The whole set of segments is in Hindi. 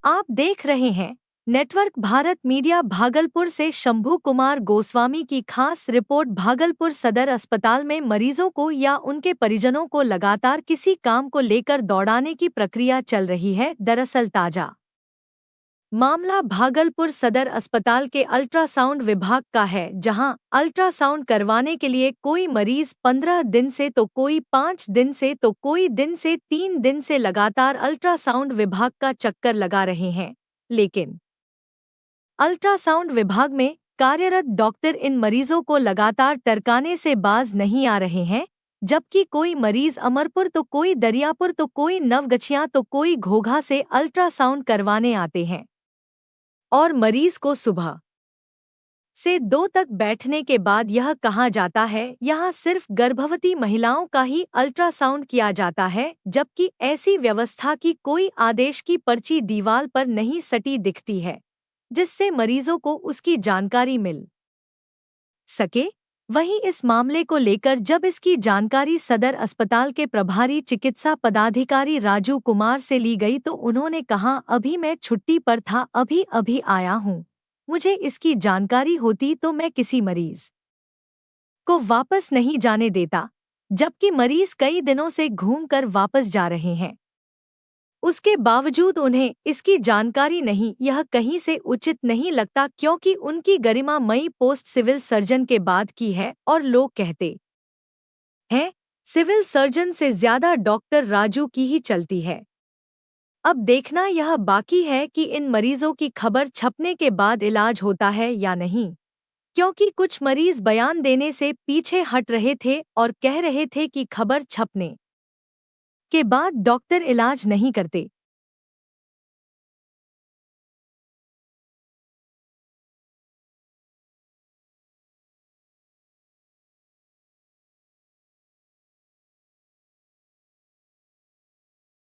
आप देख रहे हैं नेटवर्क भारत मीडिया। भागलपुर से शंभू कुमार गोस्वामी की खास रिपोर्ट। भागलपुर सदर अस्पताल में मरीजों को या उनके परिजनों को लगातार किसी काम को लेकर दौड़ाने की प्रक्रिया चल रही है। दरअसल ताजा मामला भागलपुर सदर अस्पताल के अल्ट्रासाउंड विभाग का है, जहां अल्ट्रासाउंड करवाने के लिए कोई मरीज 15 दिन से तो कोई 5 दिन से तो कोई दिन से 3 दिन से लगातार अल्ट्रासाउंड विभाग का चक्कर लगा रहे हैं। लेकिन अल्ट्रासाउंड विभाग में कार्यरत डॉक्टर इन मरीजों को लगातार टरकाने से बाज नहीं आ रहे हैं। जबकि कोई मरीज अमरपुर तो कोई दरियापुर तो कोई नवगछिया तो कोई घोघा से अल्ट्रासाउंड करवाने आते हैं और मरीज को सुबह से 2 तक बैठने के बाद यह कहा जाता है यहाँ सिर्फ गर्भवती महिलाओं का ही अल्ट्रासाउंड किया जाता है, जबकि ऐसी व्यवस्था की कोई आदेश की पर्ची दीवार पर नहीं सटी दिखती है, जिससे मरीजों को उसकी जानकारी मिल सके। वहीं इस मामले को लेकर जब इसकी जानकारी सदर अस्पताल के प्रभारी चिकित्सा पदाधिकारी राजू कुमार से ली गई तो उन्होंने कहा, अभी मैं छुट्टी पर था, अभी आया हूं। मुझे इसकी जानकारी होती तो मैं किसी मरीज को वापस नहीं जाने देता, जबकि मरीज कई दिनों से घूमकर वापस जा रहे हैं। उसके बावजूद उन्हें इसकी जानकारी नहीं, यह कहीं से उचित नहीं लगता, क्योंकि उनकी गरिमा मई पोस्ट सिविल सर्जन के बाद की है और लोग कहते हैं सिविल सर्जन से ज्यादा डॉक्टर राजू की ही चलती है। अब देखना यह बाकी है कि इन मरीजों की खबर छपने के बाद इलाज होता है या नहीं, क्योंकि कुछ मरीज बयान देने से पीछे हट रहे थे और कह रहे थे कि खबर छपने के बाद डॉक्टर इलाज नहीं करते।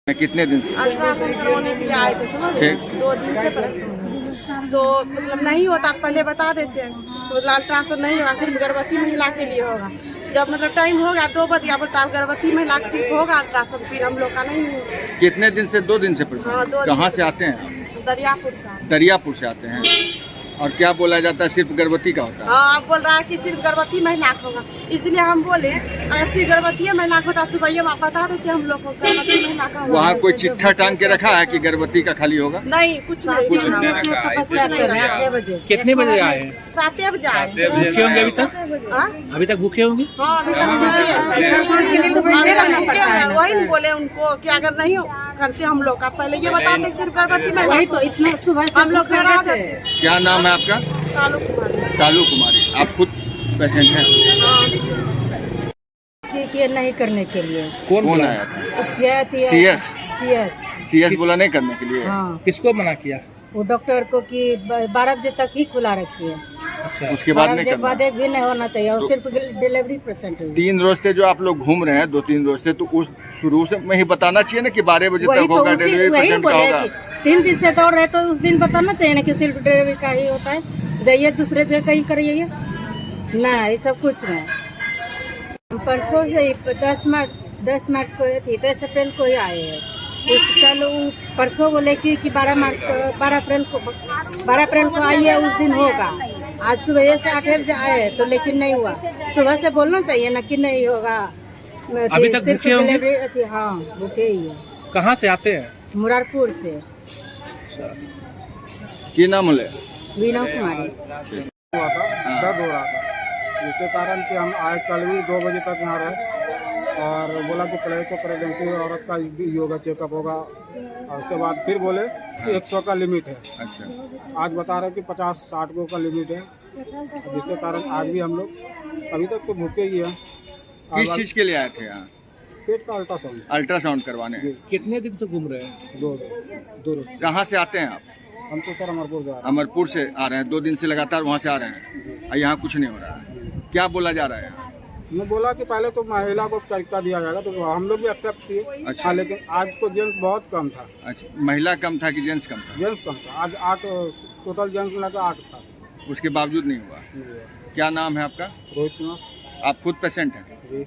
कितने दिन से अल्ट्रासाउंड करवाने के लिए आए थे, समझ रहे हैं? 2 दिन से परेशान, तो मतलब नहीं होता, पहले बता देते हैं तो अल्ट्रासाउंड नहीं होगा, सिर्फ गर्भवती महिला के लिए होगा। जब मतलब टाइम हो गया 2 बज गया, बोलता गर्भवती महिला का सिर्फ होगा अल्ट्रासाउंड, फिर हम लोग का नहीं होगा। कितने दिन से? 2 दिन से परेशान। हाँ, 2 दिन कहाँ से। से आते हैं? दरियापुर से। दरियापुर से आते हैं। और क्या बोला जाता है, सिर्फ गर्भवती का होता है? हाँ, आप बोल रहा है कि सिर्फ गर्भवती महिला का होगा, इसलिए हम बोले अगर सिर्फ गर्भवती महिला का होता सुबह आप बता देते हम लोग को गर्भवती महिला का होगा। वहाँ कोई चिट्ठा टांग के रखा है कि गर्भवती का खाली होगा? नहीं, कुछ नहीं। कितने बजे आए? 7 बजे आए। भूखे होंगे अभी तक? हाँ? अभी तक भूखे होंगे? हाँ, अभी तक वही नहीं बोले उनको कि अगर नहीं करते हम लोग का, पहले ये बताते सिर्फ गर्भवती में, वही तो इतना सुबह हम लोग घर आ जाते। क्या नाम है आपका? कालू कुमारी। कालू कुमारी। आप खुद पेशेंट हैं? ये नहीं करने के लिए कौन आया था? सीएस सीएस बोला नहीं करने के लिए? हाँ, किसको मना किया? वो डॉक्टर को कि 12 बजे तक ही खुला रखिए, अच्छा, उसके बाद 12 नहीं बजे के करना? बाद एक भी नहीं होना चाहिए, और सिर्फ डिलीवरी पेशेंट है। 3 रोज से जो आप लोग घूम रहे हैं, 2-3 रोज से, तो उस शुरू से में ही बताना चाहिए ना कि 12 बजे वही तक तो होगा, उसी डिलीवरी वही पेशेंट का बोले होगा। कि 3 दिन से दौड़ रहे तो उस दिन बताना चाहिए ना कि सिर्फ डिलीवरी का ही होता है, जाइए दूसरे जगह कहीं करिए ना, ये सब कुछ नहीं। परसों से 10 मार्च को थी, 10 अप्रैल को ही आए हैं। कल परसों बोले कि 12 अप्रैल को आइए, उस दिन होगा। आज सुबह से 8 बजे आए तो लेकिन नहीं हुआ। सुबह से बोलना चाहिए ना कि नहीं होगा। अभी तक भूखे होंगे? डिलीवरी हाँ, भूखे ही है। कहाँ से आते हैं? मुरारपुर से। की नाम बोले? वीना कुमारी। दर्द हो रहा था, जिसके कारण कि हम आए, कल भी 2 बजे तक यहाँ रहे और बोला कि पहले तो प्रेगनेंसी औरत का योगा चेकअप होगा, और उसके बाद फिर बोले कि 100 का लिमिट है। अच्छा, आज बता रहे कि 50-60 को का लिमिट है, जिसके कारण आज भी हम लोग अभी तक तो भूखे ही हैं। किस चीज के लिए आए थे यहाँ? पेट का अल्ट्रासाउंड। अल्ट्रासाउंड करवाने। कितने दिन से घूम रहे हैं? 2 रोज। कहाँ से आते हैं आप? हम तो सर अमरपुर जा रहे हैं। अमरपुर से आ रहे हैं, 2 दिन से लगातार वहाँ से आ रहे हैं और यहाँ कुछ नहीं हो रहा है। क्या बोला जा रहा है? मैं बोला कि पहले तो महिला को तरीका दिया जाएगा, तो हम लोग भी एक्सेप्ट किए। अच्छा। हाँ, लेकिन आज तो जेंट्स बहुत कम था। अच्छा, महिला कम था कि जेंट्स कम था? जेंट्स कम था, आज 8 टोटल जेंट्स मिला के 8 था। उसके बावजूद नहीं हुआ? क्या नाम है आपका? रोहित कुमार। आप खुद पेशेंट हैं? जी।